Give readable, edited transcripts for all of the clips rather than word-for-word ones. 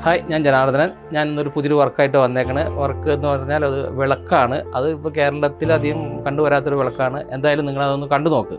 Hi, ഞാൻ ജനാർദ്ദനൻ. ഞാൻ ഇന്നൊരു പുതിയൊരു വർക്കായിട്ട് വന്നേക്കണ്. വർക്ക് എന്ന് പറഞ്ഞാൽ അത് വിളക്കാണ്. അത് ഇപ്പോൾ കേരളത്തിലധികം കണ്ടുവരാത്തൊരു വിളക്കാണ്. എന്തായാലും നിങ്ങളതൊന്ന് കണ്ടു നോക്ക്.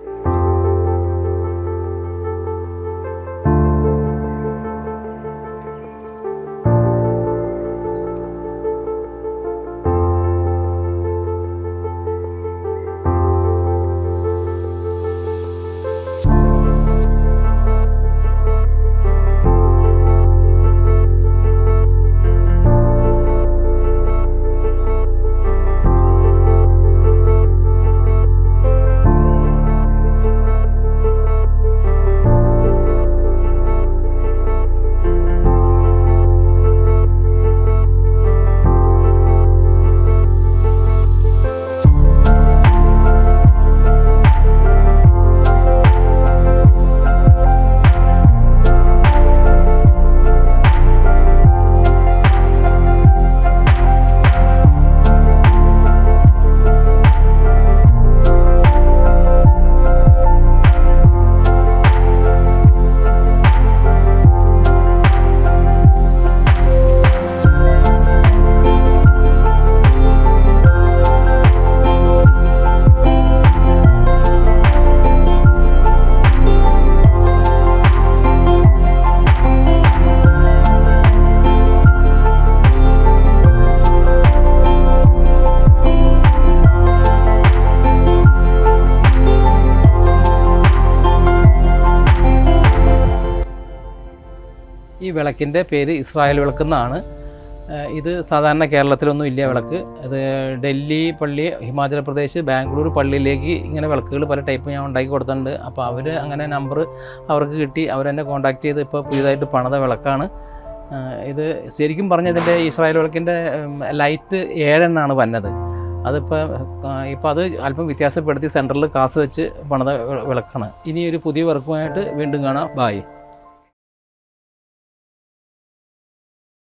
ഈ വിളക്കിൻ്റെ പേര് ഇസ്രായേൽ വിളക്കെന്നാണ്. ഇത് സാധാരണ കേരളത്തിലൊന്നും ഇല്ല വിളക്ക്. അത് ഡൽഹി പള്ളി, ഹിമാചൽ പ്രദേശ്, ബാംഗ്ലൂർ പള്ളിയിലേക്ക് ഇങ്ങനെ വിളക്കുകൾ പല ടൈപ്പ് ഞാൻ ഉണ്ടാക്കി കൊടുത്തിട്ടുണ്ട്. അപ്പോൾ അവർ അങ്ങനെ നമ്പർ അവർക്ക് കിട്ടി, അവരെന്നെ കോൺടാക്ട് ചെയ്ത് ഇപ്പോൾ പുതിയതായിട്ട് പണിത വിളക്കാണ് ഇത്. ശരിക്കും പറഞ്ഞാൽ ഇതിൻ്റെ ഇസ്രായേൽ വിളക്കിൻ്റെ ലൈറ്റ് 7 എണ്ണമാണ് വന്നത്. ഇപ്പോൾ അത് അല്പം വ്യത്യാസപ്പെടുത്തി സെൻറ്ററിൽ കാസ് വെച്ച് പണിത വിളക്കാണ്. ഇനി ഒരു പുതിയ വർക്കുമായിട്ട് വീണ്ടും കാണാം. ബായ്.